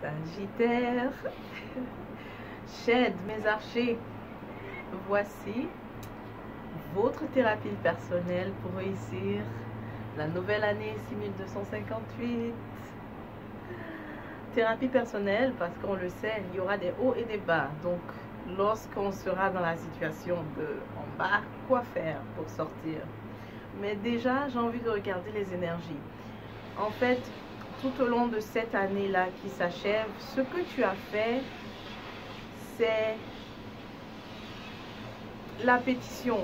Sagittaire, Shed, mes archers, voici votre thérapie personnelle pour réussir la nouvelle année 6258. Thérapie personnelle parce qu'on le sait, il y aura des hauts et des bas. Donc, lorsqu'on sera dans la situation de en bas, quoi faire pour sortir? Mais déjà, j'ai envie de regarder les énergies. En fait, tout au long de cette année-là qui s'achève, ce que tu as fait, c'est la pétition.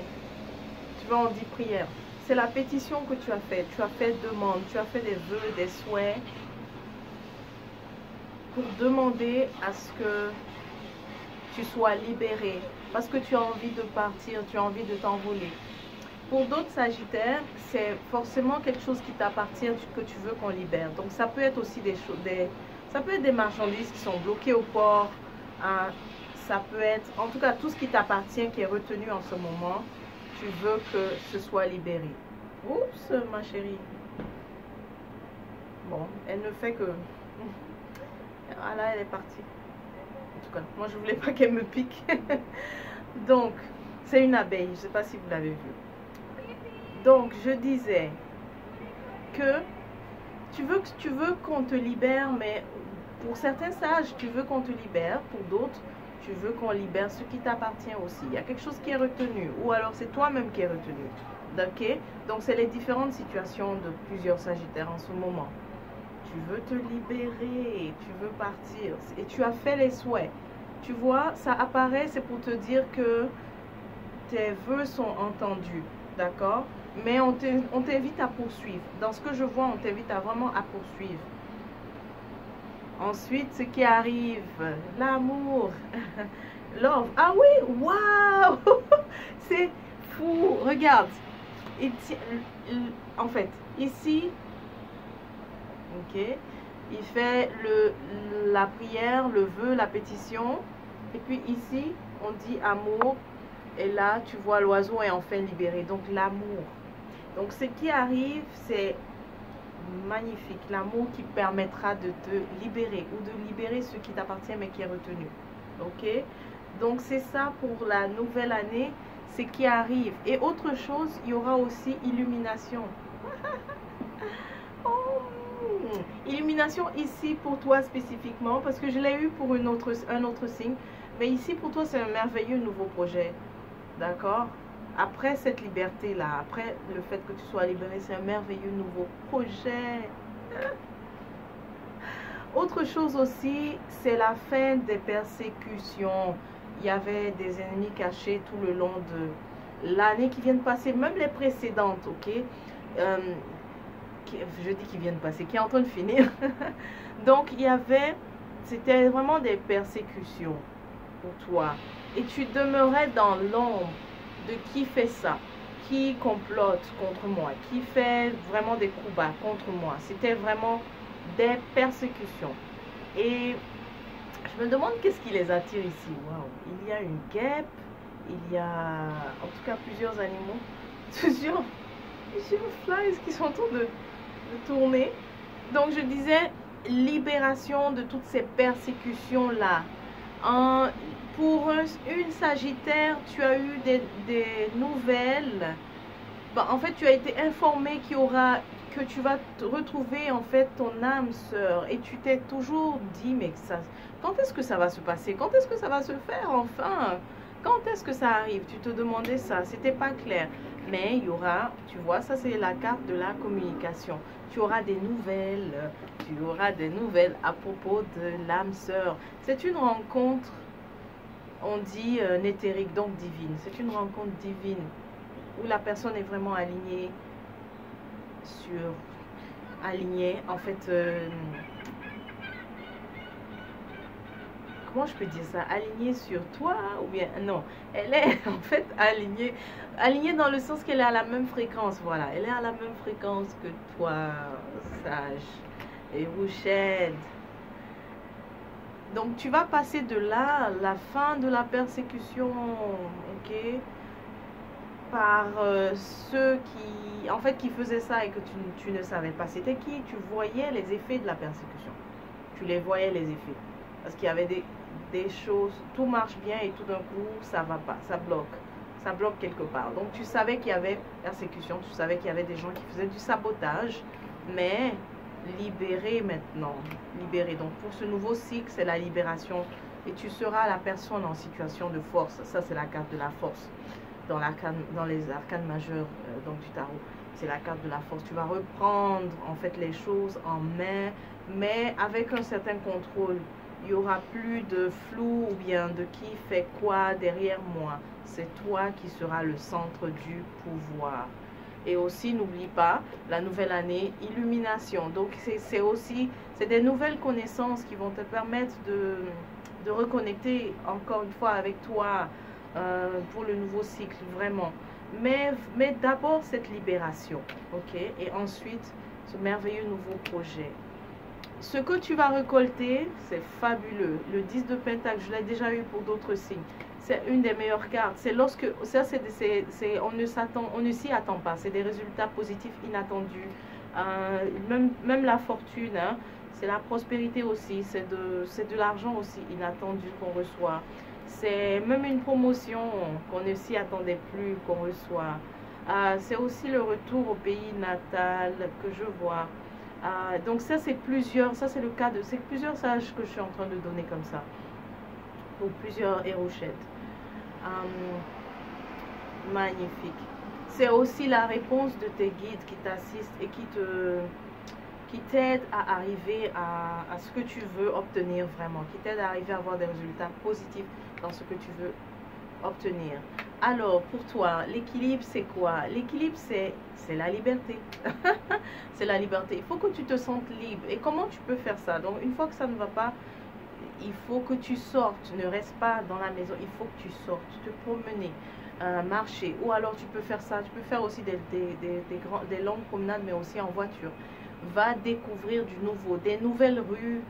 Tu vois, on dit prière. C'est la pétition que tu as faite. Tu as fait demande, tu as fait des vœux, des souhaits pour demander à ce que tu sois libéré. Parce que tu as envie de partir, tu as envie de t'envoler. Pour d'autres Sagittaires, c'est forcément quelque chose qui t'appartient, que tu veux qu'on libère. Donc ça peut être aussi des choses, ça peut être des marchandises qui sont bloquées au port. Hein, ça peut être, en tout cas, tout ce qui t'appartient, qui est retenu en ce moment, tu veux que ce soit libéré. Oups, ma chérie. Bon, elle ne fait que... Ah là, elle est partie. En tout cas, moi, je voulais pas qu'elle me pique. Donc, c'est une abeille. Je ne sais pas si vous l'avez vu. Donc, je disais que tu veux qu'on te libère, mais pour certains sages, tu veux qu'on te libère. Pour d'autres, tu veux qu'on libère ce qui t'appartient aussi. Il y a quelque chose qui est retenu. Ou alors, c'est toi-même qui est retenu. Ok? Donc, c'est les différentes situations de plusieurs Sagittaires en ce moment. Tu veux te libérer, tu veux partir. Et tu as fait les souhaits. Tu vois, ça apparaît, c'est pour te dire que tes vœux sont entendus. D'accord? Mais on t'invite à poursuivre. Dans ce que je vois, on t'invite à vraiment à poursuivre. Ensuite, ce qui arrive, l'amour. Love. Ah oui, waouh! C'est fou. Regarde. En fait, ici, ok, il fait la prière, le vœu, la pétition. Et puis ici, on dit amour. Et là, tu vois, l'oiseau est enfin libéré. Donc, l'amour. Donc, ce qui arrive, c'est magnifique. L'amour qui permettra de te libérer ou de libérer ce qui t'appartient mais qui est retenu. Ok? Donc, c'est ça pour la nouvelle année. Ce qui arrive. Et autre chose, il y aura aussi illumination. Oh, illumination ici pour toi spécifiquement parce que je l'ai eu pour un autre signe. Mais ici, pour toi, c'est un merveilleux nouveau projet. D'accord? Après cette liberté-là, après le fait que tu sois libéré, c'est un merveilleux nouveau projet. Autre chose aussi, c'est la fin des persécutions. Il y avait des ennemis cachés tout le long de l'année qui vient de passer, même les précédentes, ok? Je dis qui viennent de passer, qui est en train de finir. Donc, c'était vraiment des persécutions pour toi. Et tu demeurais dans l'ombre de qui fait ça, qui complote contre moi, qui fait vraiment des coups bas contre moi. C'était vraiment des persécutions. Et je me demande qu'est-ce qui les attire ici. Waouh, il y a une guêpe, il y a en tout cas plusieurs animaux, plusieurs flies qui sont en train de tourner. Donc je disais libération de toutes ces persécutions là. Pour une Sagittaire, tu as eu des nouvelles. En fait, tu as été informé que tu vas te retrouver en fait ton âme sœur. Et tu t'es toujours dit, mais quand est-ce que ça va se passer? Quand est-ce que ça va se faire enfin? Quand est-ce que ça arrive? Tu te demandais ça, c'était pas clair. Mais il y aura, tu vois, ça c'est la carte de la communication. Tu auras des nouvelles, à propos de l'âme sœur. C'est une rencontre, on dit néthérique, donc divine. C'est une rencontre divine où la personne est vraiment alignée en fait, comment je peux dire ça, alignée sur toi ou bien non, elle est en fait alignée dans le sens qu'elle est à la même fréquence. Voilà, elle est à la même fréquence que toi, sage et Rouchette. Donc tu vas passer de là, la fin de la persécution, ok, par ceux qui en fait qui faisaient ça et que tu ne savais pas c'était qui. Tu voyais les effets de la persécution. Tu les voyais les effets. Parce qu'il y avait des choses, tout marche bien et tout d'un coup, ça va pas, ça bloque. Ça bloque quelque part. Donc tu savais qu'il y avait persécution, tu savais qu'il y avait des gens qui faisaient du sabotage, mais libéré maintenant. Libéré. Donc pour ce nouveau cycle, c'est la libération. Et tu seras la personne en situation de force. Ça, c'est la carte de la force. Dans les arcanes majeures donc du tarot. C'est la carte de la force. Tu vas reprendre en fait les choses en main, mais avec un certain contrôle. Il n'y aura plus de flou ou bien de qui fait quoi derrière moi. C'est toi qui seras le centre du pouvoir. Et aussi, n'oublie pas, la nouvelle année, illumination. Donc, c'est des nouvelles connaissances qui vont te permettre de reconnecter encore une fois avec toi pour le nouveau cycle, vraiment. Mais d'abord, cette libération, ok? Et ensuite, ce merveilleux nouveau projet. Ce que tu vas récolter, c'est fabuleux. Le 10 de Pentacle, je l'ai déjà eu pour d'autres signes. C'est une des meilleures cartes. C'est lorsque, ça on ne s'y attend pas. C'est des résultats positifs inattendus. Même la fortune, hein, c'est la prospérité aussi. C'est de l'argent aussi inattendu qu'on reçoit. C'est même une promotion qu'on ne s'y attendait plus qu'on reçoit. C'est aussi le retour au pays natal que je vois. Donc ça c'est plusieurs, ça c'est le cas de, c'est plusieurs sages que je suis en train de donner comme ça, pour plusieurs hérochettes. Magnifique. C'est aussi la réponse de tes guides qui t'assistent et qui t'aident à arriver à ce que tu veux obtenir vraiment, qui t'aident à arriver à avoir des résultats positifs dans ce que tu veux obtenir. Alors, pour toi, l'équilibre, c'est quoi? L'équilibre, c'est la liberté. C'est la liberté. Il faut que tu te sentes libre. Et comment tu peux faire ça? Donc, une fois que ça ne va pas, il faut que tu sortes. Ne reste pas dans la maison. Il faut que tu sortes, te promener, marcher. Ou alors, tu peux faire ça. Tu peux faire aussi des longues promenades, mais aussi en voiture. Va découvrir du nouveau, des nouvelles rues,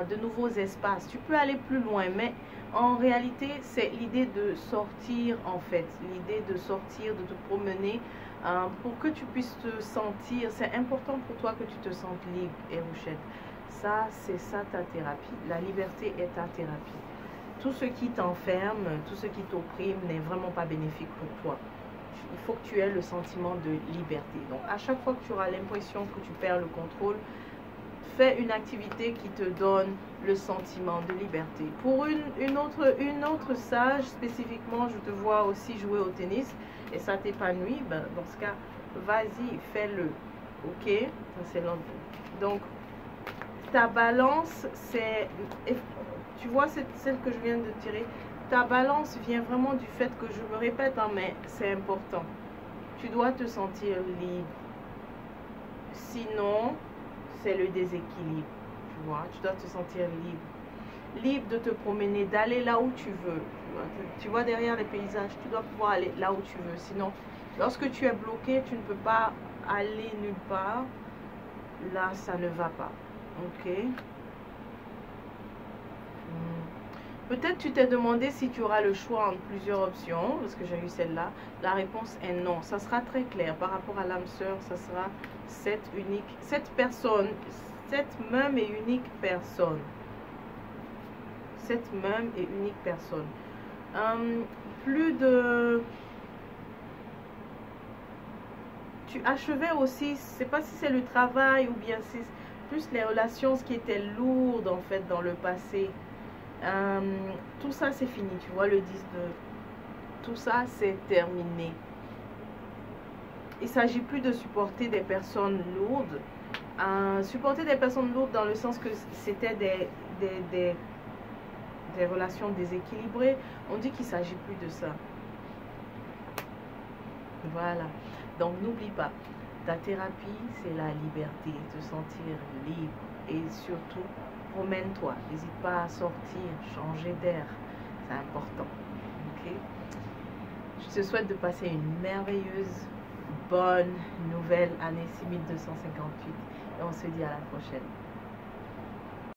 de nouveaux espaces. Tu peux aller plus loin, mais en réalité, c'est l'idée de sortir en fait, l'idée de sortir, de te promener pour que tu puisses te sentir. C'est important pour toi que tu te sentes libre, Hérouchette. Ça, c'est ça ta thérapie. La liberté est ta thérapie. Tout ce qui t'enferme, tout ce qui t'opprime n'est vraiment pas bénéfique pour toi. Il faut que tu aies le sentiment de liberté. Donc, à chaque fois que tu auras l'impression que tu perds le contrôle, fais une activité qui te donne le sentiment de liberté. Pour une autre sage, spécifiquement, je te vois aussi jouer au tennis et ça t'épanouit. Ben, dans ce cas, vas-y, fais-le. Ok? C'est l'autre. Donc, ta balance, c'est... Tu vois, celle que je viens de tirer. Ta balance vient vraiment du fait que je me répète, hein, mais c'est important. Tu dois te sentir libre. Sinon, c'est le déséquilibre. Tu vois, tu dois te sentir libre. Libre de te promener, d'aller là où tu veux. Tu vois, derrière les paysages, tu dois pouvoir aller là où tu veux. Sinon, lorsque tu es bloqué, tu ne peux pas aller nulle part. Là, ça ne va pas. Ok? Peut-être tu t'es demandé si tu auras le choix entre plusieurs options, parce que j'ai eu celle-là. La réponse est non. Ça sera très clair. Par rapport à l'âme sœur, ça sera cette personne, cette même et unique personne. Cette même et unique personne. Plus de... Tu achevais aussi, je ne sais pas si c'est le travail ou bien c'est plus les relations, ce qui était lourd en fait dans le passé. Tout ça c'est fini, tu vois, le 10 de... Tout ça c'est terminé. Il ne s'agit plus de supporter des personnes lourdes. Supporter des personnes lourdes dans le sens que c'était des relations déséquilibrées. On dit qu'il ne s'agit plus de ça. Voilà. Donc n'oublie pas, ta thérapie c'est la liberté, te sentir libre et surtout promène-toi, n'hésite pas à sortir, changer d'air, c'est important. Ok? Je te souhaite de passer une merveilleuse, bonne nouvelle année 6258 et on se dit à la prochaine.